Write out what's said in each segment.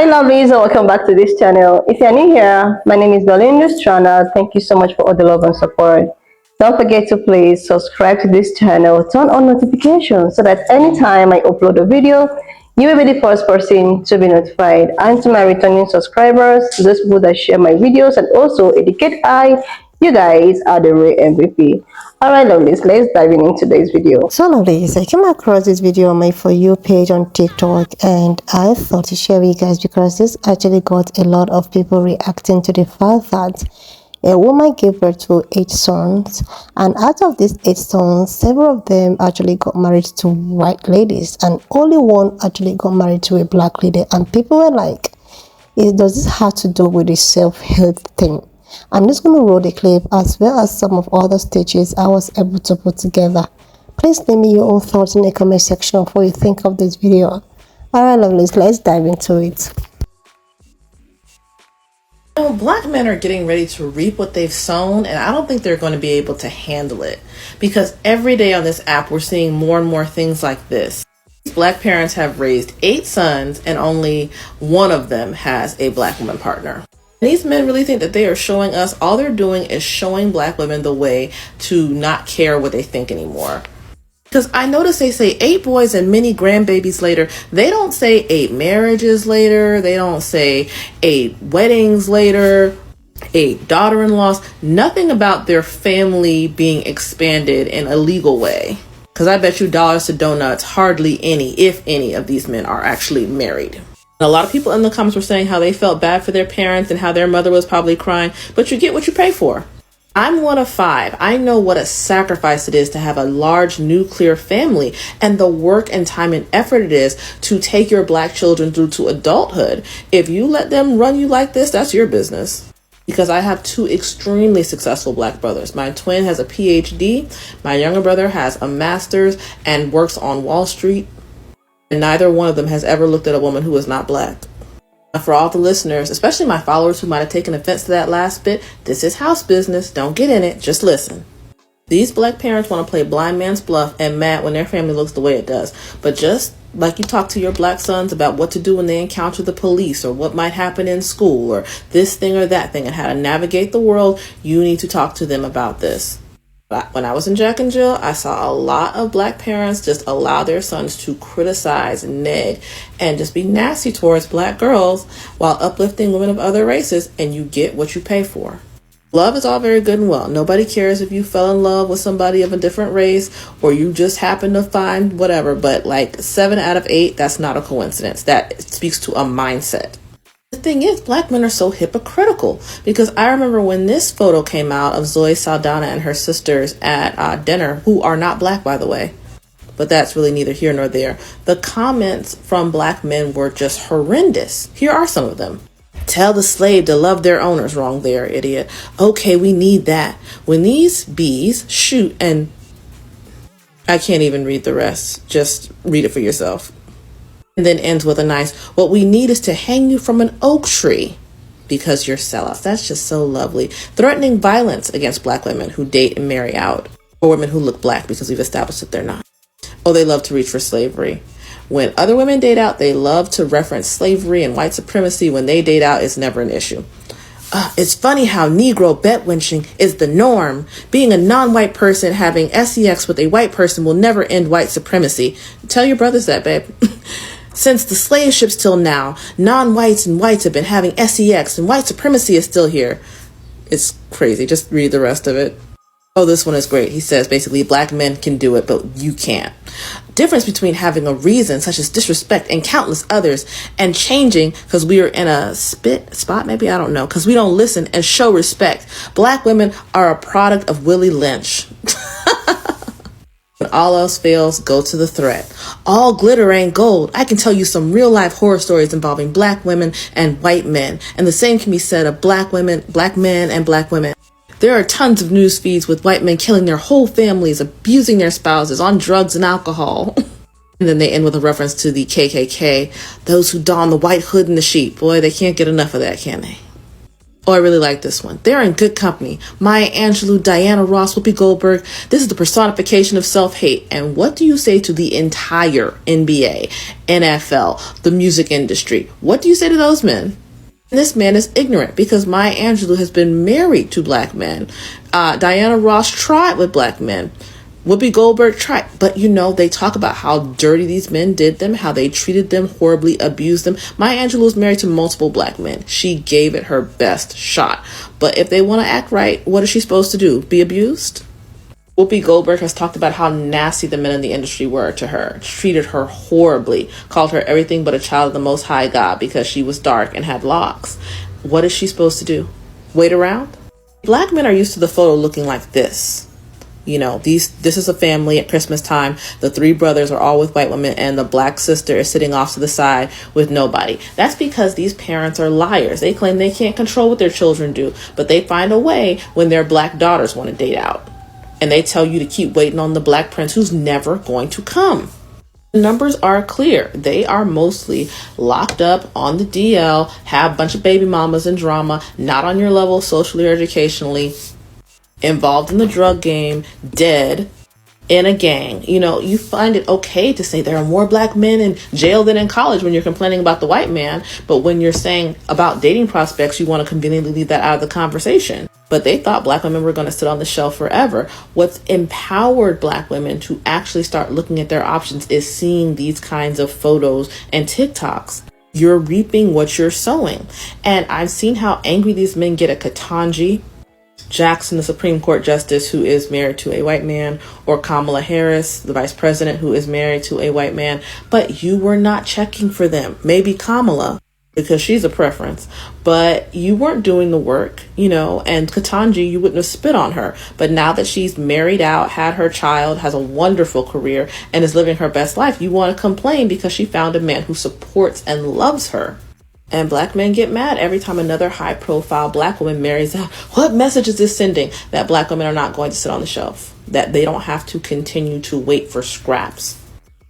Hi lovelies and welcome back to this channel. If you're new here, my name is Belinda Strana. Thank you so much for all the love and support. Don't forget to please subscribe to this channel, turn on notifications so that anytime I upload a video, you will be the first person to be notified. And to my returning subscribers, to those people that share my videos and also educate you guys are the real MVP. Alright lovelies, let's dive in into today's video. So lovelies, I came across this video on my For You page on TikTok and I thought to share with you guys because this actually got a lot of people reacting to the fact that a woman gave birth to 8 sons, and out of these 8 sons, several of them actually got married to white ladies and only one actually got married to a black lady. And people were like, does this have to do with the self-help thing? I'm just going to roll the clip as well as some of other stitches I was able to put together. Please leave me your own thoughts in the comment section of what you think of this video. Alright lovelies, let's dive into it. Black men are getting ready to reap what they've sown, and I don't think they're going to be able to handle it because every day on this app we're seeing more and more things like this. Black parents have raised 8 sons and only one of them has a black woman partner. These men really think that they are showing us, all they're doing is showing black women the way to not care what they think anymore. Because I notice they say 8 boys and many grandbabies later. They don't say 8 marriages later. They don't say 8 weddings later, 8 daughter-in-laws. Nothing about their family being expanded in a legal way. Because I bet you dollars to donuts, hardly any, if any, of these men are actually married. A lot of people in the comments were saying how they felt bad for their parents and how their mother was probably crying. But you get what you pay for. I'm one of 5. I know what a sacrifice it is to have a large nuclear family and the work and time and effort it is to take your black children through to adulthood. If you let them run you like this, that's your business. Because I have 2 extremely successful black brothers. My twin has a PhD. My younger brother has a master's and works on Wall Street. And neither one of them has ever looked at a woman who is not black. For all the listeners, especially my followers who might have taken offense to that last bit, this is house business. Don't get in it. Just listen. These black parents want to play blind man's bluff and mad when their family looks the way it does. But just like you talk to your black sons about what to do when they encounter the police or what might happen in school or this thing or that thing and how to navigate the world, you need to talk to them about this. When I was in Jack and Jill, I saw a lot of black parents just allow their sons to criticize, neg, and just be nasty towards black girls while uplifting women of other races, and you get what you pay for. Love is all very good and well. Nobody cares if you fell in love with somebody of a different race or you just happen to find whatever, but like 7 out of 8, that's not a coincidence. That speaks to a mindset. The thing is, black men are so hypocritical because I remember when this photo came out of Zoe Saldana and her sisters at dinner, who are not black, by the way, but that's really neither here nor there. The comments from black men were just horrendous. Here are some of them. Tell the slave to love their owners. Wrong there, idiot. Okay, we need that. When these bees shoot and... I can't even read the rest. Just read it for yourself. And then ends with a nice, what we need is to hang you from an oak tree because you're sellouts. That's just so lovely. Threatening violence against black women who date and marry out, or women who look black because we've established that they're not. Oh, they love to reach for slavery. When other women date out, they love to reference slavery and white supremacy. When they date out, it's never an issue. It's funny how Negro bet wenching is the norm. Being a non-white person having sex with a white person will never end white supremacy. Tell your brothers that, babe. Since the slave ships till now, non-whites and whites have been having sex and white supremacy is still here. It's crazy. Just read the rest of it. Oh, this one is great. He says basically black men can do it, but you can't. Difference between having a reason such as disrespect and countless others and changing because we are in a spot, maybe, I don't know, because we don't listen and show respect. Black women are a product of Willie Lynch. When all else fails, go to the threat. All glitter ain't gold. I can tell you some real life horror stories involving black women and white men. And the same can be said of black women, black men, and black women. There are tons of news feeds with white men killing their whole families, abusing their spouses, on drugs and alcohol. And then they end with a reference to the KKK, those who don the white hood and the sheep. Boy, they can't get enough of that, can they? Oh, I really like this one. They're in good company. Maya Angelou, Diana Ross, Whoopi Goldberg. This is the personification of self-hate. And what do you say to the entire NBA, NFL, the music industry? What do you say to those men? This man is ignorant because Maya Angelou has been married to black men. Diana Ross tried with black men. Whoopi Goldberg tried, but they talk about how dirty these men did them, how they treated them, horribly abused them. Maya Angelou was married to multiple black men. She gave it her best shot. But if they want to act right, what is she supposed to do? Be abused? Whoopi Goldberg has talked about how nasty the men in the industry were to her, treated her horribly, called her everything but a child of the Most High God because she was dark and had locks. What is she supposed to do? Wait around? Black men are used to the photo looking like this. This is a family at Christmas time. The three brothers are all with white women and the black sister is sitting off to the side with nobody. That's because these parents are liars. They claim they can't control what their children do, but they find a way when their black daughters want to date out. And they tell you to keep waiting on the black prince who's never going to come. The numbers are clear. They are mostly locked up on the DL, have a bunch of baby mamas and drama, not on your level socially or educationally, involved in the drug game, dead, in a gang. You find it okay to say there are more black men in jail than in college when you're complaining about the white man. But when you're saying about dating prospects, you want to conveniently leave that out of the conversation. But they thought black women were going to sit on the shelf forever. What's empowered black women to actually start looking at their options is seeing these kinds of photos and TikToks. You're reaping what you're sowing. And I've seen how angry these men get at Ketanji Jackson, the Supreme Court Justice who is married to a white man, or Kamala Harris, the Vice President who is married to a white man, but you were not checking for them. Maybe Kamala, because she's a preference, but you weren't doing the work, and Ketanji, you wouldn't have spit on her. But now that she's married out, had her child, has a wonderful career, and is living her best life, you want to complain because she found a man who supports and loves her. And black men get mad every time another high-profile black woman marries out. What message is this sending? That black women are not going to sit on the shelf. That they don't have to continue to wait for scraps.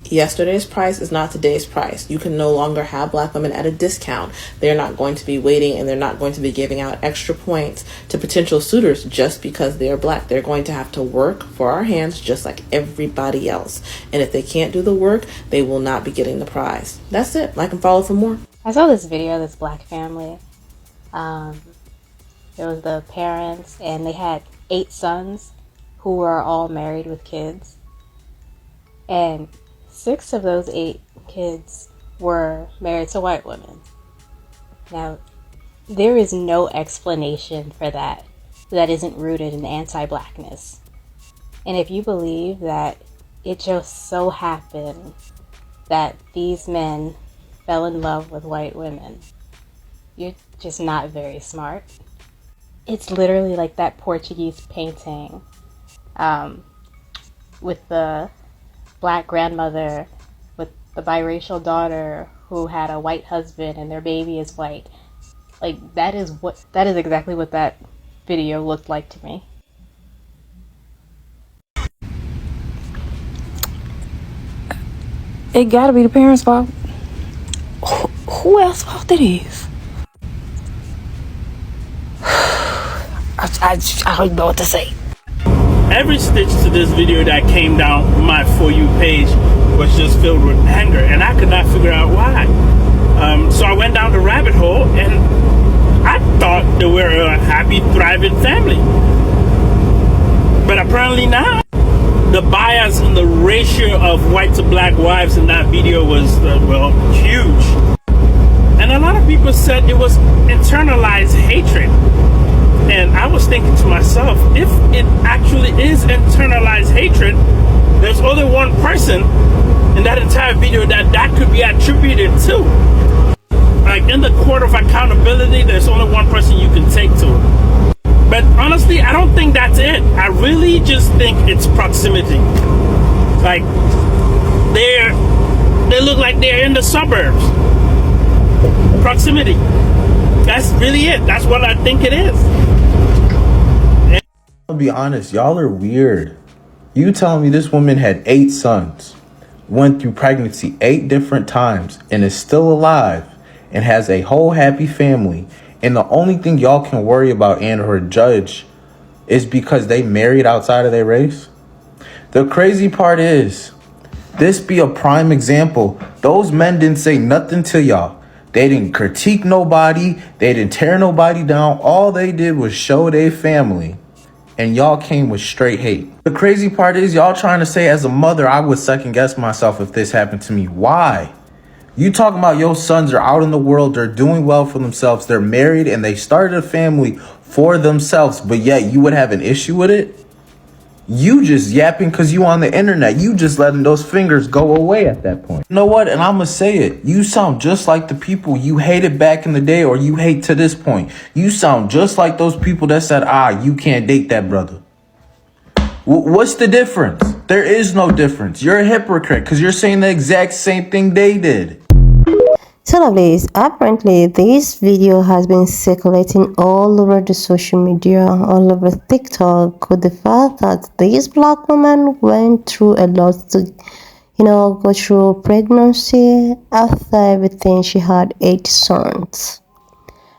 Yesterday's price is not today's price. You can no longer have black women at a discount. They're not going to be waiting and they're not going to be giving out extra points to potential suitors just because they're black. They're going to have to work for our hands just like everybody else. And if they can't do the work, they will not be getting the prize. That's it. Like and follow for more. I saw this video of this black family. There was the parents, and they had 8 sons who were all married with kids. And 6 of those 8 kids were married to white women. Now, there is no explanation for that isn't rooted in anti-blackness. And if you believe that it just so happened that these men fell in love with white women, you're just not very smart. It's literally like that Portuguese painting with the black grandmother with the biracial daughter who had a white husband and their baby is white. Like that is exactly what that video looked like to me. It gotta be the parents' fault. Who else's fault it is? I don't even know what to say. Every stitch to this video that came down my For You page was just filled with anger, and I could not figure out why. So I went down the rabbit hole, and I thought they were a happy, thriving family. But apparently not. The bias in the ratio of white to black wives in that video was, huge. And a lot of people said it was internalized hatred. And I was thinking to myself, if it actually is internalized hatred, there's only one person in that entire video that could be attributed to. Like in the court of accountability, there's only one person you can take to it. But honestly, I don't think that's it. I really just think it's proximity. Like they look like they're in the suburbs. Proximity. That's really it. That's what I think it is. I'll be honest, y'all are weird. You telling me this woman had 8 sons, went through pregnancy 8 different times, and is still alive, and has a whole happy family, And the only thing y'all can worry about and or judge is because they married outside of their race. The crazy part is, this be a prime example. Those men didn't say nothing to y'all. They didn't critique nobody. They didn't tear nobody down. All they did was show their family. And y'all came with straight hate. The crazy part is, y'all trying to say as a mother, I would second guess myself if this happened to me. Why? You talking about your sons are out in the world, they're doing well for themselves, they're married, and they started a family for themselves, but yet you would have an issue with it? You just yapping because you on the internet. You just letting those fingers go away at that point. You know what? And I'm going to say it. You sound just like the people you hated back in the day, or you hate to this point. You sound just like those people that said, you can't date that brother. What's the difference? There is no difference. You're a hypocrite because you're saying the exact same thing they did. So lovelies, apparently this video has been circulating all over the social media, all over TikTok, with the fact that this black woman went through a lot to, go through pregnancy. After everything, she had 8 sons.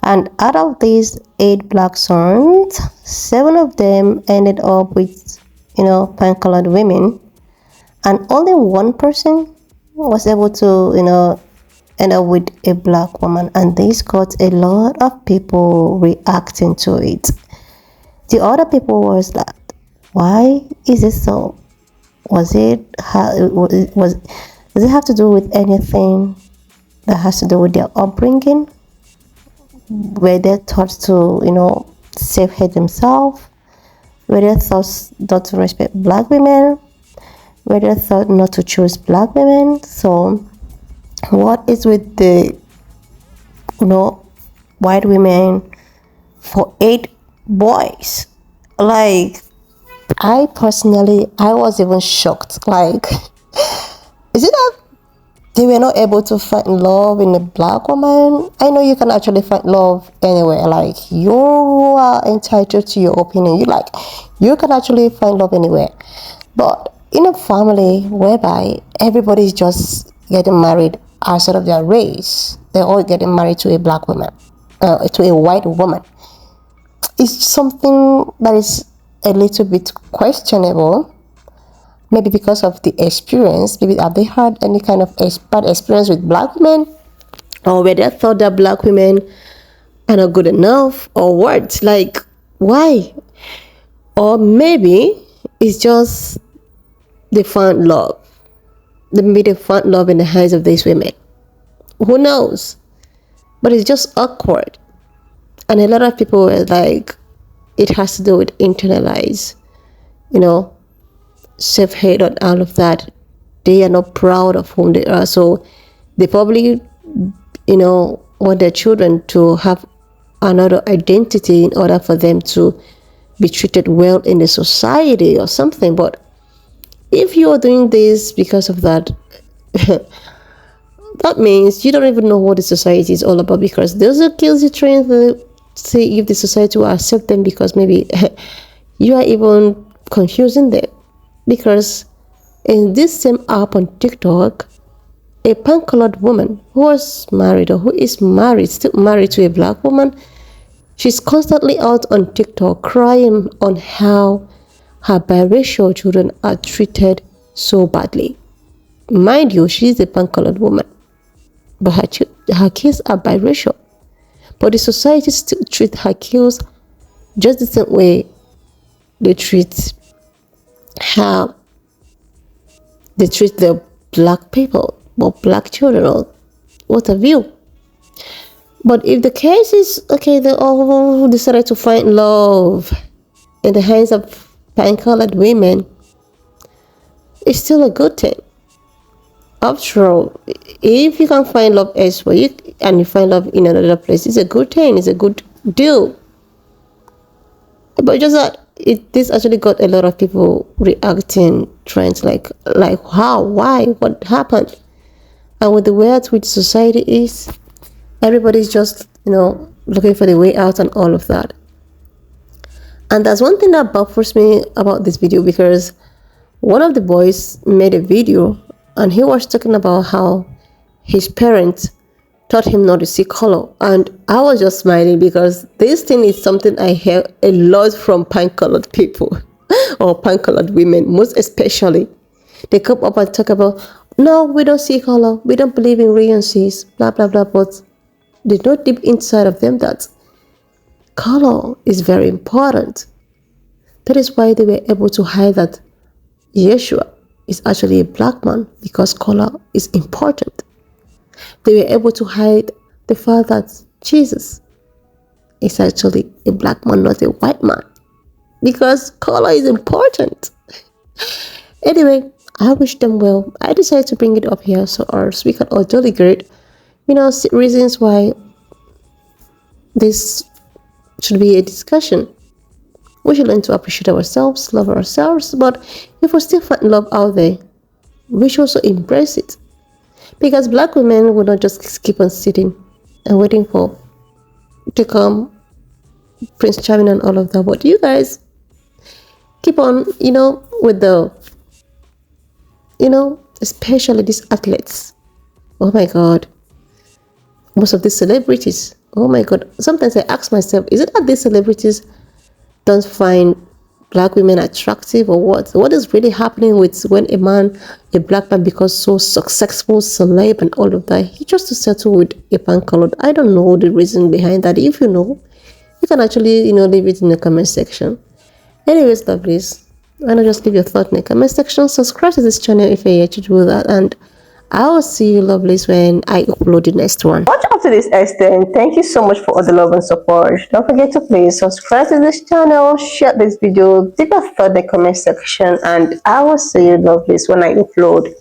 And out of these 8 black sons, 7 of them ended up with, pan-colored women. And only 1 person was able to, end up with a black woman, and this got a lot of people reacting to it. The other people was like, why is it so? Does it have to do with anything that has to do with their upbringing? Were they taught to, self-hate themselves? Were they taught not to respect black women? Were they taught not to choose black women? So what is with the white women for 8 boys? Like, I was even shocked. Like, is it that they were not able to find love in a black woman? I know you can actually find love anywhere. Like, you are entitled to your opinion. You can actually find love anywhere. But in a family whereby everybody's just getting married outside of their race, they're all getting married to a black woman, to a white woman, it's something that is a little bit questionable. Maybe because of the experience. Maybe have they had any kind of bad experience with black women, or where they thought that black women are not good enough, or what? Like, why? Or maybe it's just they found love. Maybe they found love in the eyes of these women. Who knows? But it's just awkward. And a lot of people were like, it has to do with internalized, self-hate and all of that. They are not proud of whom they are. So they probably, want their children to have another identity in order for them to be treated well in the society or something. But if you are doing this because of that, that means you don't even know what the society is all about, because those are kills you trying to see if the society will accept them, because maybe you are even confusing them. Because in this same app on TikTok, a pan-colored woman who was married, or who is married, still married to a black woman, she's constantly out on TikTok crying on how her biracial children are treated so badly. Mind you, she's a pan-colored woman, but her kids are biracial. But the society still treats her kids just the same way they treat how they treat the black people, or black children, or what have you. But if the case is, okay, they all decided to find love in the hands of pan-colored women, it's still a good thing. After all, if you can find love elsewhere and you find love in another place, it's a good thing, it's a good deal. But just that this actually got a lot of people reacting, trying to like how, why, what happened? And with the way at which society is, everybody's just looking for the way out and all of that. And that's one thing that baffles me about this video, because one of the boys made a video and he was talking about how his parents taught him not to see color. And I was just smiling because this thing is something I hear a lot from pan-colored people or pan-colored women, most especially. They come up and talk about, no, we don't see color, we don't believe in regencies, blah, blah, blah. But they know deep inside of them that color is very important. That is why they were able to hide that Yeshua is actually a black man, because color is important. They were able to hide the fact that Jesus is actually a black man, not a white man, because color is important. Anyway, I wish them well. I decided to bring it up here so we can all deliberate, reasons why this should be a discussion. We should learn to appreciate ourselves, love ourselves, but if we still find love out there, we should also embrace it. Because black women will not just keep on sitting and waiting for to come Prince Charming and all of that, but you guys keep on, with the, especially these athletes. Oh my God. Most of these celebrities, oh my God. Sometimes I ask myself, is it that these celebrities don't find black women attractive or what? What is really happening with when a black man becomes so successful, celeb and all of that? He just to settle with a pan-colored. I don't know the reason behind that. If you know, you can actually, leave it in the comment section. Anyways, lovelies, why not just leave your thought in the comment section? Subscribe to this channel if you're yet to do that, and I will see you, lovelies, when I upload the next one. Watch up to this extent. Thank you so much for all the love and support. Don't forget to please subscribe to this channel, share this video, leave a thought in the comment section, and I will see you, lovelies, when I upload